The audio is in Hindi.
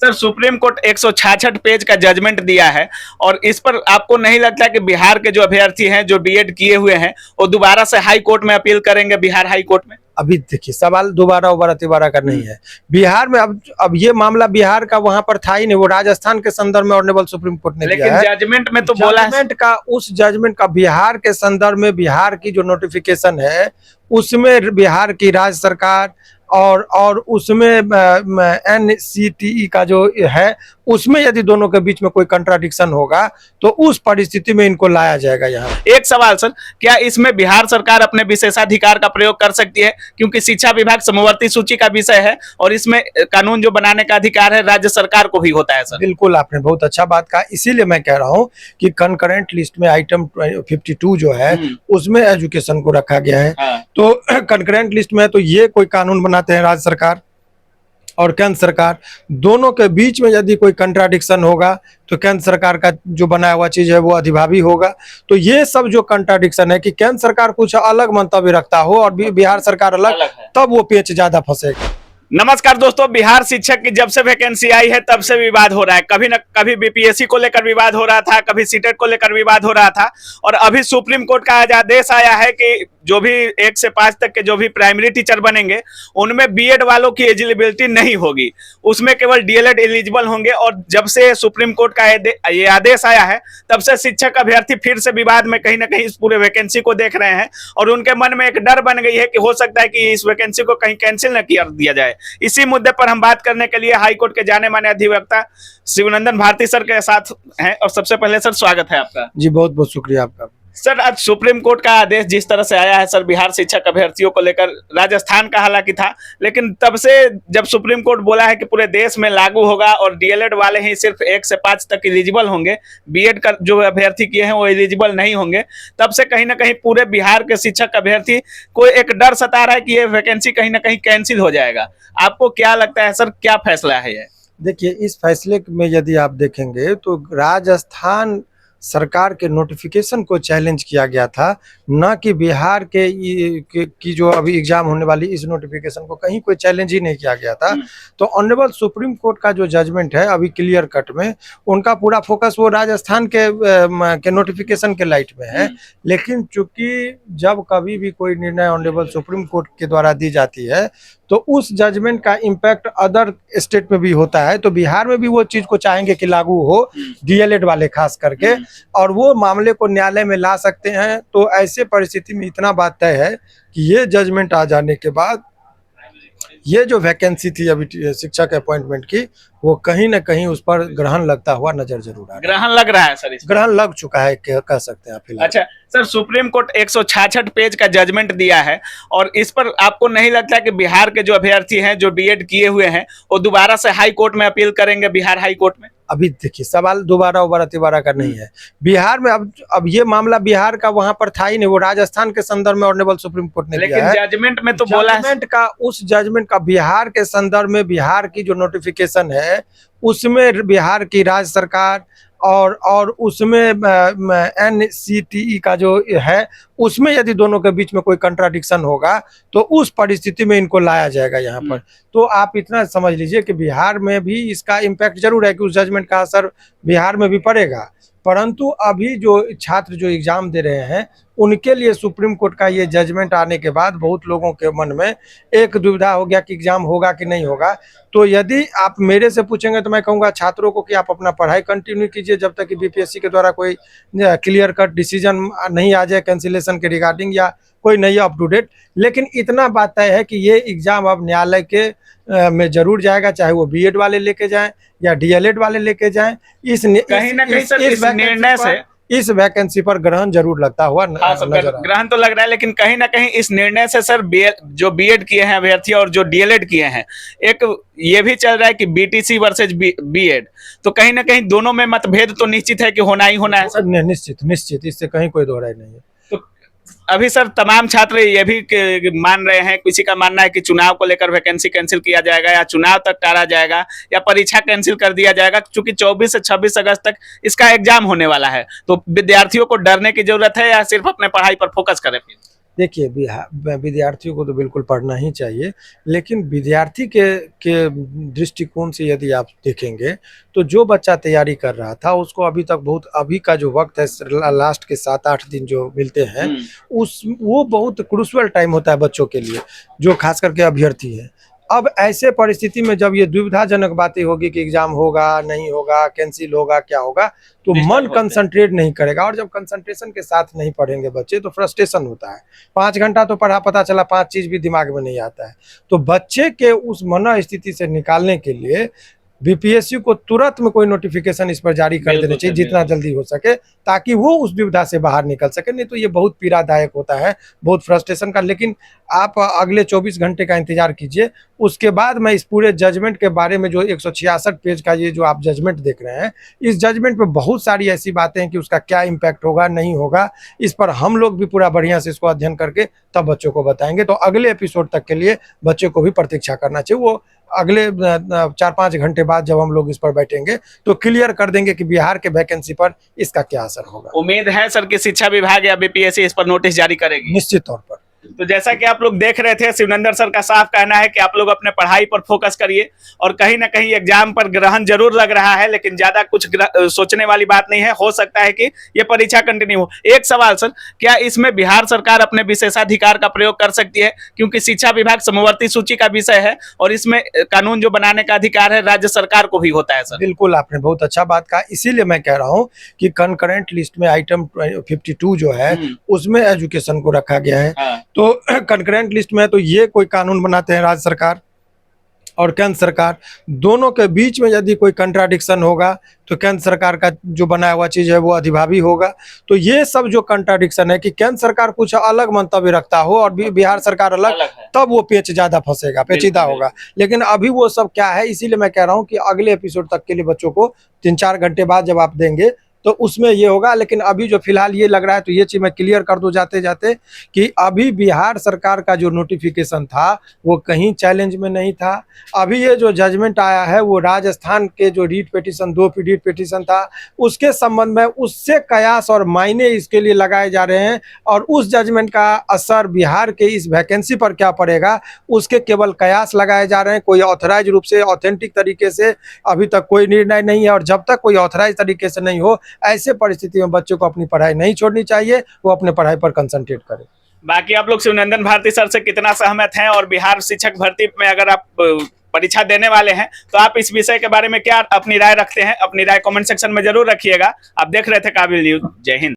सर सुप्रीम कोर्ट 166 पेज का जजमेंट दिया है और इस पर आपको नहीं लगता कि बिहार के जो अभ्यर्थी हैं जो बीएड किए हुए हैं वो दोबारा से हाई कोर्ट में अपील करेंगे, बिहार हाई कोर्ट में? अभी देखिए, सवाल दोबारा तिबारा का नहीं है। बिहार में अब ये मामला बिहार का वहां पर था ही नहीं, वो राजस्थान के संदर्भ में ऑनरेबल सुप्रीम कोर्ट ने दिया है। लेकिन जजमेंट में तो बोला है जजमेंट का, उस जजमेंट का बिहार के संदर्भ में बिहार की जो नोटिफिकेशन है उसमें बिहार की राज्य सरकार और उसमें एनसीटीई का जो है उसमें यदि दोनों के बीच में कोई कंट्राडिक्शन होगा तो उस परिस्थिति में इनको लाया जाएगा यहाँ। एक सवाल सर, क्या इसमें बिहार सरकार अपने विशेषाधिकार का प्रयोग कर सकती है? क्योंकि शिक्षा विभाग समवर्ती सूची का विषय है और इसमें कानून जो बनाने का अधिकार है राज्य सरकार को भी होता है सर। बिल्कुल, आपने बहुत अच्छा बात कहा। इसीलिए मैं कह रहा हूँ कि कंकरेंट लिस्ट में आइटम 52 जो है उसमें एजुकेशन को रखा गया है। तो कंकरेंट लिस्ट में तो ये कोई कानून बनाते हैं राज्य सरकार और केंद्र सरकार, दोनों के बीच में यदि कोई कंट्राडिक्शन होगा तो केंद्र सरकार का जो बनाया हुआ चीज है वो अधिभावी होगा। तो ये सब जो कंट्राडिक्शन है कि केंद्र सरकार कुछ अलग मंतव्य रखता हो और बिहार सरकार अलग, तब वो पेच ज्यादा फंसेगा। नमस्कार दोस्तों, बिहार शिक्षक की जब से वैकेंसी आई है तब से विवाद हो रहा है। कभी न कभी बीपीएससी को लेकर विवाद हो रहा था, कभी सीटेट को लेकर विवाद हो रहा था और अभी सुप्रीम कोर्ट का आज आदेश आया है कि जो भी 1 से 5 तक के जो भी प्राइमरी टीचर बनेंगे उनमें बीएड वालों की एलिजिबिलिटी नहीं होगी, उसमें केवल डीएलएड एलिजिबल होंगे। और जब से सुप्रीम कोर्ट का ये आदेश आया है तब से शिक्षक अभ्यर्थी फिर से विवाद में कहीं ना कहीं इस पूरे वैकेंसी को देख रहे हैं और उनके मन में एक डर बन गई है कि हो सकता है कि इस वैकेंसी को कहीं कैंसिल न कर दिया जाए। इसी मुद्दे पर हम बात करने के लिए हाईकोर्ट के जाने माने अधिवक्ता शिवनंदन भारती सर के साथ हैं। और सबसे पहले सर स्वागत है आपका। जी बहुत बहुत शुक्रिया आपका। सर आज सुप्रीम कोर्ट का आदेश जिस तरह से आया है सर, बिहार शिक्षक अभ्यर्थियों को लेकर, राजस्थान का हालांकि था, लेकिन तब से जब सुप्रीम कोर्ट बोला है कि पूरे देश में लागू होगा और डीएलएड वाले ही सिर्फ 1 से 5 तक एलिजिबल होंगे, बीएड का जो अभ्यर्थी किए हैं वो एलिजिबल नहीं होंगे, तब से कहीं ना कहीं पूरे बिहार के शिक्षक अभ्यर्थी को एक डर सता रहा है कि ये वैकेंसी कहीं ना कहीं कैंसिल हो जाएगा। आपको क्या लगता है सर, क्या फैसला है ये? देखिए, इस फैसले में यदि आप देखेंगे तो राजस्थान सरकार के नोटिफिकेशन को चैलेंज किया गया था, न कि बिहार की जो अभी एग्जाम होने वाली इस नोटिफिकेशन को कहीं कोई चैलेंज ही नहीं किया गया था। तो ऑनरेबल सुप्रीम कोर्ट का जो जजमेंट है अभी क्लियर कट में, उनका पूरा फोकस वो राजस्थान के नोटिफिकेशन के लाइट में है। लेकिन चूंकि जब कभी भी कोई निर्णय ऑनरेबल सुप्रीम कोर्ट के द्वारा दी जाती है तो उस जजमेंट का इम्पैक्ट अदर स्टेट में भी होता है, तो बिहार में भी वो चीज को चाहेंगे कि लागू हो, डीएलएड वाले खास करके, और वो मामले को न्यायालय में ला सकते हैं। तो ऐसे परिस्थिति में इतना बात तय है कि ये जजमेंट आ जाने के बाद ये जो वैकेंसी थी अभी शिक्षक अपॉइंटमेंट की, वो कहीं ना कहीं उस पर ग्रहण लगता हुआ नजर जरूर आ रहा है। ग्रहण लग रहा है सर? ग्रहण लग चुका है कह सकते हैं फिलहाल। अच्छा सर, सुप्रीम कोर्ट 166 पेज का जजमेंट दिया है और इस पर आपको नहीं लगता कि बिहार के जो अभ्यर्थी हैं जो बीएड किए हुए हैं वो दोबारा से हाई कोर्ट में अपील करेंगे, बिहार हाई कोर्ट में? अभी देखिए, सवाल दोबारा तिबारा का नहीं है। बिहार में अब ये मामला बिहार का वहां पर था ही नहीं, वो राजस्थान के संदर्भ में ऑनरेबल सुप्रीम कोर्ट ने दिया है। लेकिन जजमेंट में तो बोला है, जजमेंट का, उस जजमेंट का बिहार के संदर्भ में बिहार की जो नोटिफिकेशन है उसमें बिहार की राज्य सरकार और उसमें एनसीटीई का जो है उसमें यदि दोनों के बीच में कोई कंट्राडिक्शन होगा तो उस परिस्थिति में इनको लाया जाएगा यहाँ पर। तो आप इतना समझ लीजिए कि बिहार में भी इसका इम्पैक्ट जरूर है कि उस जजमेंट का असर बिहार में भी पड़ेगा, परंतु अभी जो छात्र जो एग्जाम दे रहे हैं उनके लिए सुप्रीम कोर्ट का ये जजमेंट आने के बाद बहुत लोगों के मन में एक दुविधा हो गया कि एग्जाम होगा कि नहीं होगा। तो यदि आप मेरे से पूछेंगे तो मैं कहूँगा छात्रों को कि आप अपना पढ़ाई कंटिन्यू कीजिए जब तक कि बीपीएससी के द्वारा कोई क्लियर कट डिसीजन नहीं आ जाए कैंसिलेशन के रिगार्डिंग या कोई नहीं अप टू डेट। लेकिन इतना बात तय है कि ये एग्जाम अब न्यायालय के में जरूर जाएगा, चाहे वो बीएड वाले लेके जाएं या डीएलएड वाले लेके जाएं। कहीं ना कहीं सर इस निर्णय से, इस वैकेंसी पर ग्रहण जरूर लगता हुआ ग्रहण तो लग रहा है, लेकिन कहीं ना कहीं इस निर्णय से सर जो बीएड किए हैं अभ्यर्थी और जो डीएलएड किए हैं, एक ये भी चल रहा है कि बीटीसी वर्सेज बीएड, तो कहीं ना कहीं दोनों में मतभेद तो निश्चित है कि होना ही होना है सर। निश्चित, इससे कहीं कोई दो राय नहीं है। तो अभी सर तमाम छात्र ये भी मान रहे हैं, किसी का मानना है कि चुनाव को लेकर वैकेंसी कैंसिल किया जाएगा या चुनाव तक टाला जाएगा या परीक्षा कैंसिल कर दिया जाएगा, क्योंकि 24 से 26 अगस्त तक इसका एग्जाम होने वाला है। तो विद्यार्थियों को डरने की जरूरत है या सिर्फ अपने पढ़ाई पर फोकस करें? देखिए, विद्यार्थियों को तो बिल्कुल पढ़ना ही चाहिए, लेकिन विद्यार्थी के दृष्टिकोण से यदि आप देखेंगे, तो जो बच्चा तैयारी कर रहा था, उसको अभी तक बहुत अभी का जो वक़्त है लास्ट के 7-8 दिन जो मिलते हैं, वो बहुत क्रूशियल टाइम होता है बच्चों के लिए, जो ख़ास करके अभ्यर्थी हैं। अब ऐसे परिस्थिति में जब ये दुविधाजनक बातें होगी कि एग्ज़ाम होगा, नहीं होगा, कैंसल होगा, क्या होगा, तो मन कंसंट्रेट नहीं करेगा, और जब कंसंट्रेशन के साथ नहीं पढ़ेंगे बच्चे तो फ्रस्ट्रेशन होता है। 5 घंटा तो पढ़ा, पता चला 5 चीज़ भी दिमाग में नहीं आता है। तो बच्चे के उस मनोस्थिति से निकालने के लिए बीपीएससी को तुरंत में कोई नोटिफिकेशन इस पर जारी कर देना चाहिए जितना जल्दी हो सके, ताकि वो उस दुविधा से बाहर निकल सके। नहीं तो ये बहुत पीड़ादायक होता है, बहुत फ्रस्ट्रेशन का। लेकिन आप अगले 24 घंटे का इंतजार कीजिए, उसके बाद मैं इस पूरे जजमेंट के बारे में, जो 166 पेज का ये जो आप जजमेंट देख रहे हैं, इस जजमेंट पे बहुत सारी ऐसी बातें हैं कि उसका क्या इम्पैक्ट होगा, नहीं होगा, इस पर हम लोग भी पूरा बढ़िया से इसको अध्ययन करके तब बच्चों को बताएंगे। तो अगले एपिसोड तक के लिए बच्चों को भी प्रतीक्षा करना चाहिए। वो अगले 4-5 घंटे बाद जब हम लोग इस पर बैठेंगे तो क्लियर कर देंगे कि बिहार के वैकेंसी पर इसका क्या असर होगा। उम्मीद है सर कि शिक्षा विभाग या बीपीएससी इस पर नोटिस जारी करेगी। निश्चित तौर पर। तो जैसा कि आप लोग देख रहे थे, शिवनंदन सर का साफ कहना है कि आप लोग अपने पढ़ाई पर फोकस करिए, और कहीं ना कहीं एग्जाम पर ग्रहण जरूर लग रहा है, लेकिन ज्यादा कुछ सोचने वाली बात नहीं है। हो सकता है कि ये परीक्षा कंटिन्यू हो। एक सवाल सर, क्या इसमें बिहार सरकार अपने विशेषाधिकार का प्रयोग कर सकती है? क्योंकि शिक्षा विभाग समवर्ती सूची का विषय है और इसमें कानून जो बनाने का अधिकार है राज्य सरकार को भी होता है सर। बिल्कुल, आपने बहुत अच्छा बात कहा। इसीलिए मैं कह रहा हूँ कि कंकरेंट लिस्ट में आइटम 52 जो है उसमें एजुकेशन को रखा गया है। तो कंकरेंट लिस्ट में तो ये कोई कानून बनाते हैं राज्य सरकार और केंद्र सरकार, दोनों के बीच में यदि कोई कंट्राडिक्शन होगा तो केंद्र सरकार का जो बनाया हुआ चीज़ है वो अधिभावी होगा। तो ये सब जो कंट्राडिक्शन है कि केंद्र सरकार कुछ अलग मंतव्य रखता हो और बिहार सरकार अलग, तब वो पेच ज़्यादा फंसेगा, पेचीदा होगा। लेकिन अभी वो सब क्या है, इसीलिए मैं कह रहा हूँ कि अगले एपिसोड तक के लिए बच्चों को 3-4 घंटे बाद जब आप देंगे तो उसमें ये होगा। लेकिन अभी जो फिलहाल ये लग रहा है, तो ये चीज़ मैं क्लियर कर दूं जाते जाते कि अभी बिहार सरकार का जो नोटिफिकेशन था वो कहीं चैलेंज में नहीं था। अभी ये जो जजमेंट आया है वो राजस्थान के जो रीट पिटीशन, 2 रीट पिटीशन था, उसके संबंध में उससे कयास और मायने इसके लिए लगाए जा रहे हैं, और उस जजमेंट का असर बिहार के इस वैकेंसी पर क्या पड़ेगा उसके केवल कयास लगाए जा रहे हैं। कोई ऑथराइज रूप से, ऑथेंटिक तरीके से अभी तक कोई निर्णय नहीं है, और जब तक कोई ऑथराइज तरीके से नहीं हो, ऐसे परिस्थिति में बच्चों को अपनी पढ़ाई नहीं छोड़नी चाहिए, वो अपने पढ़ाई पर कंसंट्रेट करें। बाकी आप लोग शिवनंदन भारती सर से कितना सहमत हैं, और बिहार शिक्षक भर्ती में अगर आप परीक्षा देने वाले हैं तो आप इस विषय के बारे में क्या अपनी राय रखते हैं? अपनी राय कमेंट सेक्शन में जरूर रखिएगा। आप देख रहे थे काबिल न्यूज। जय हिंद।